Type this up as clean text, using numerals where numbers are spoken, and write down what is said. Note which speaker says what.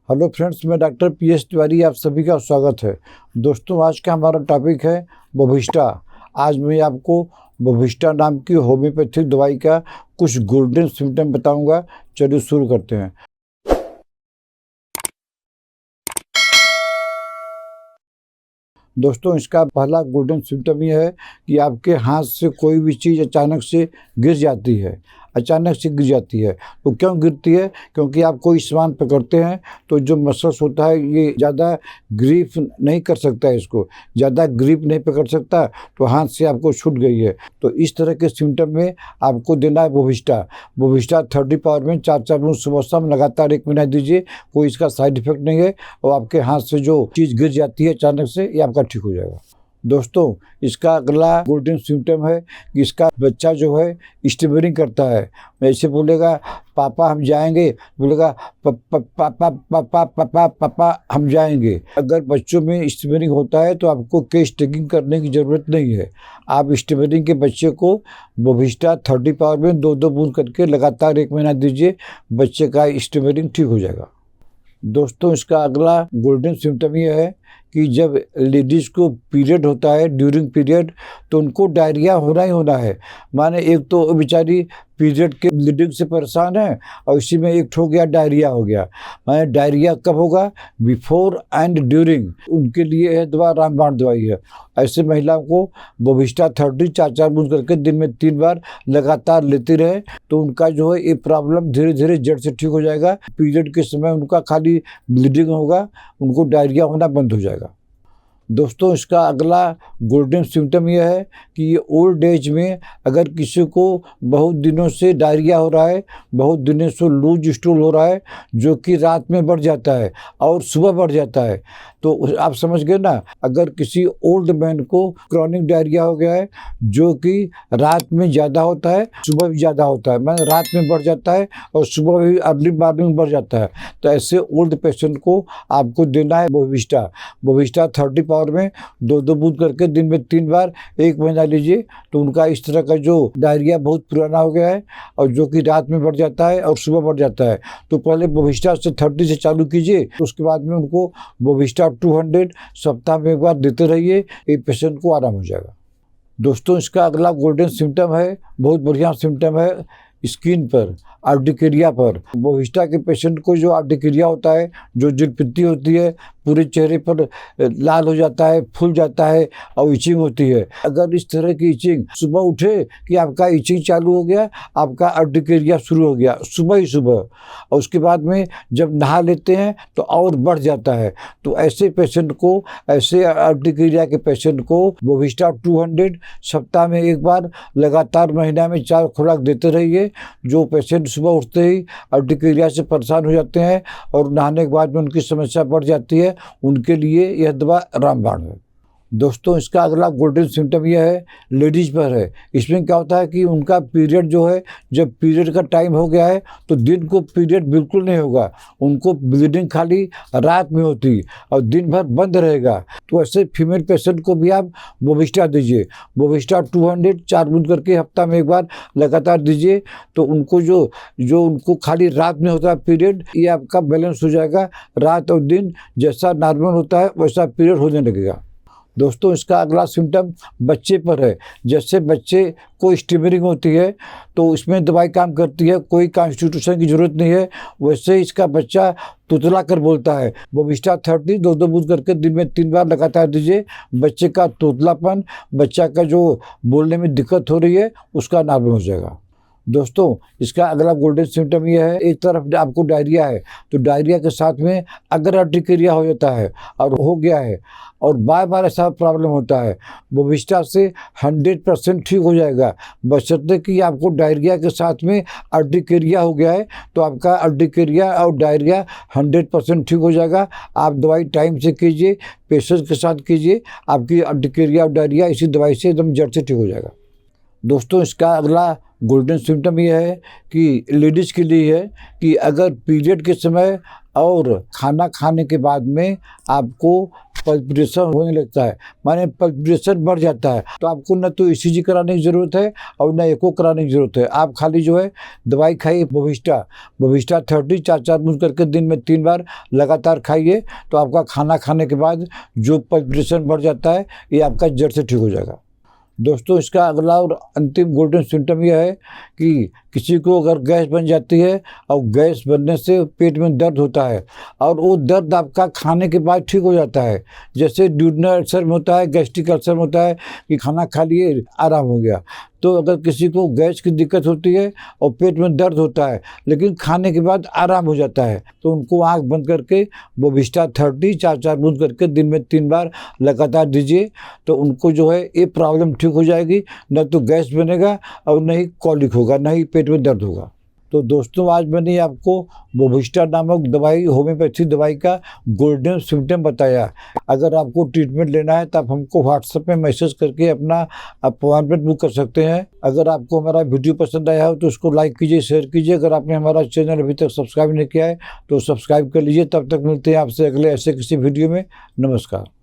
Speaker 1: Hello friends, मैं doctor PS Tiwari, आप सभी का स्वागत है। दोस्तों, आज का हमारा टॉपिक है बोविस्टा। आज मैं आपको बोविस्टा नाम की होम्योपैथिक दवाई का कुछ गोल्डन सिम्टम बताऊंगा। चलिए शुरू करते हैं। दोस्तों, इसका पहला गोल्डन सिम्टम यह है कि आपके हाथ से कोई भी चीज़ अचानक से गिर जाती है। अचानक से गिर जाती है तो क्यों गिरती है? क्योंकि आप कोई सामान पकड़ते हैं तो जो मसल्स होता है ये ज़्यादा ग्रिप नहीं कर सकता है, इसको ज़्यादा ग्रिप नहीं पकड़ सकता, तो हाथ से आपको छूट गई है। तो इस तरह के सिम्टम में आपको देना है बोविस्टा। बोविस्टा 30 पावर में 4 बूंद सुबह शाम लगातार 1 महीना दीजिए। कोई इसका साइड इफेक्ट नहीं है और आपके हाथ से जो चीज़ गिर जाती है अचानक से, ये आपका ठीक हो जाएगा। दोस्तों, इसका अगला गोल्डन सिम्टम है कि इसका बच्चा जो है स्टिमरिंग करता है। ऐसे बोलेगा पापा हम जाएंगे, बोलेगा पापा पापा पापा पापा पापा हम जाएंगे। अगर बच्चों में स्टिमरिंग होता है तो आपको केस टेकिंग करने की ज़रूरत नहीं है। आप स्टिमरिंग के बच्चे को बोविस्टा 30 पावर में 2-2 बूंद करके लगातार 1 महीना दीजिए, बच्चे का स्टिमरिंग ठीक हो जाएगा। दोस्तों, इसका अगला गोल्डन सिम्टम ये है कि जब लेडीज़ को पीरियड होता है, ड्यूरिंग पीरियड, तो उनको डायरिया होना ही होना है। माने एक तो बेचारी पीरियड के ब्लीडिंग से परेशान है और इसी में एक ठो गया डायरिया हो गया। माने डायरिया कब होगा? Before and during. उनके लिए यह दवा रामबाण दवाई है। ऐसे महिलाओं को बोविस्टा 30 4-4 बूंद करके दिन में 3 बार लगातार लेती रहे तो उनका जो है ये प्रॉब्लम धीरे धीरे जड़ से ठीक हो जाएगा। पीरियड के समय उनका खाली ब्लीडिंग होगा, उनको डायरिया होना बंद हो जाएगा। दोस्तों, इसका अगला गोल्डन सिम्टम यह है कि ये ओल्ड एज में अगर किसी को बहुत दिनों से डायरिया हो रहा है, बहुत दिनों से लूज स्टूल हो रहा है, जो कि रात में बढ़ जाता है और सुबह बढ़ जाता है, तो आप समझ गए ना। अगर किसी ओल्ड मैन को क्रॉनिक डायरिया हो गया है जो कि रात में ज़्यादा होता है, सुबह भी ज़्यादा होता है, मतलब रात में बढ़ जाता है और सुबह भी अर्ली मॉर्निंग में बढ़ जाता है, तो ऐसे ओल्ड पेशेंट को आपको देना है बोविस्टा। बोविस्टा 30 पावर में 2-2 बूंद करके दिन में 3 बार 1 महीना लीजिए, तो उनका इस तरह का जो डायरिया बहुत पुराना हो गया है और जो कि रात में बढ़ जाता है और सुबह बढ़ जाता है, तो पहले बोविस्टा से 30 से चालू कीजिए, उसके बाद में उनको बोविस्टा 200 सप्ताह में 1 बार देते रहिए। ये पेशेंट को आराम हो जाएगा। दोस्तों, इसका अगला गोल्डन सिम्टम है, बहुत बढ़िया सिम्टम है, स्किन पर, आर्टिकेरिया पर। बोविस्टा के पेशेंट को जो आर्टिकेरिया होता है, जो जलपित्ती होती है, पूरे चेहरे पर लाल हो जाता है, फूल जाता है और इचिंग होती है। अगर इस तरह की इचिंग सुबह उठे कि आपका इचिंग चालू हो गया, आपका आर्टिकेरिया शुरू हो गया सुबह ही सुबह, और उसके बाद में जब नहा लेते हैं तो और बढ़ जाता है, तो ऐसे पेशेंट को, ऐसे आर्टिकेरिया के पेशेंट को बोविस्टा 200 सप्ताह में 1 बार लगातार महीना में 4 खुराक देते रहिए। जो पेशेंट सुबह उठते ही आर्टिकेरिया से परेशान हो जाते हैं और नहाने के बाद में उनकी समस्या बढ़ जाती है, उनके लिए यह दवा रामबाण है। दोस्तों, इसका अगला गोल्डन सिम्टम यह है, लेडीज़ पर है। इसमें क्या होता है कि उनका पीरियड जो है, जब पीरियड का टाइम हो गया है तो दिन को पीरियड बिल्कुल नहीं होगा, उनको ब्लीडिंग खाली रात में होती और दिन भर बंद रहेगा। तो ऐसे फीमेल पेशेंट को भी आप बोविस्टा दीजिए। बोविस्टा 200 4 बूंद करके हफ्ता में 1 बार लगातार दीजिए, तो उनको जो उनको खाली रात में होता है पीरियड, ये आपका बैलेंस हो जाएगा। रात और दिन जैसा नॉर्मल होता है वैसा पीरियड होने लगेगा। दोस्तों, इसका अगला सिम्टम बच्चे पर है। जैसे बच्चे को स्टिमरिंग होती है तो इसमें दवाई काम करती है, कोई कॉन्स्टिट्यूशन की जरूरत नहीं है, वैसे इसका बच्चा तुतला कर बोलता है। बोविस्टा 30 2-2 बूंद करके दिन में 3 बार लगातार दीजिए, बच्चे का तुतलापन, बच्चा का जो बोलने में दिक्कत हो रही है, उसका नॉर्मल हो जाएगा। दोस्तों, इसका अगला गोल्डन सिम्टम ये है, एक तरफ आपको डायरिया है तो डायरिया के साथ में अगर आर्टिकेरिया हो जाता है और हो गया है और बार बार ऐसा प्रॉब्लम होता है, बोविस्टा से 100% ठीक हो जाएगा, बशर्ते कि आपको डायरिया के साथ में आर्टिकेरिया हो गया है, तो आपका आर्टिकेरिया और डायरिया 100% ठीक हो जाएगा। आप दवाई टाइम से कीजिए, पेशेंस के साथ कीजिए, आपकी आर्टिकेरिया और डायरिया इसी दवाई से एकदम जड़ से ठीक हो जाएगा। दोस्तों, इसका अगला गोल्डन सिम्टम ये है कि लेडीज़ के लिए है कि अगर पीरियड के समय और खाना खाने के बाद में आपको पल्पिटेशन होने लगता है, माने पल्पिटेशन बढ़ जाता है। तो आपको न तो ईसीजी कराने की ज़रूरत है और न एको कराने की ज़रूरत है। आप खाली जो है दवाई खाइए बोविस्टा 30 4 बूंद करके दिन में 3 बार लगातार खाइए। तो आपका खाना खाने के बाद जो पल्पिटेशन बढ़ जाता है ये आपका जड़ से ठीक हो जाएगा। दोस्तों, इसका अगला और अंतिम गोल्डन सिम्टम यह है कि किसी को अगर गैस बन जाती है और गैस बनने से पेट में दर्द होता है और वो दर्द आपका खाने के बाद ठीक हो जाता है। जैसे ड्यूडेनल अल्सर में होता है, गैस्ट्रिक अल्सर में होता है कि खाना खा लिए आराम हो गया। तो अगर किसी को गैस की दिक्कत होती है और पेट में दर्द होता है लेकिन खाने के बाद आराम हो जाता है तो उनको आँख बंद करके बोविस्टा 30 4 बूंद करके दिन में 3 बार लगातार दीजिए। तो उनको जो है ये प्रॉब्लम ठीक हो जाएगी, न तो गैस बनेगा और न ही कॉलिक होगा, न ही पेट में दर्द होगा। तो दोस्तों, आज मैंने आपको बोविस्टा नामक दवाई, होम्योपैथी दवाई का गोल्डन सिम्टम बताया। अगर आपको ट्रीटमेंट लेना है तो आप हमको व्हाट्सएप में मैसेज करके अपना अपॉइंटमेंट बुक कर सकते हैं। अगर आपको हमारा वीडियो पसंद आया हो तो उसको लाइक कीजिए, शेयर कीजिए। अगर आपने हमारा चैनल अभी तक सब्सक्राइब नहीं किया है तो सब्सक्राइब कर लीजिए। तब तक मिलते हैं आपसे अगले ऐसे किसी वीडियो में। नमस्कार।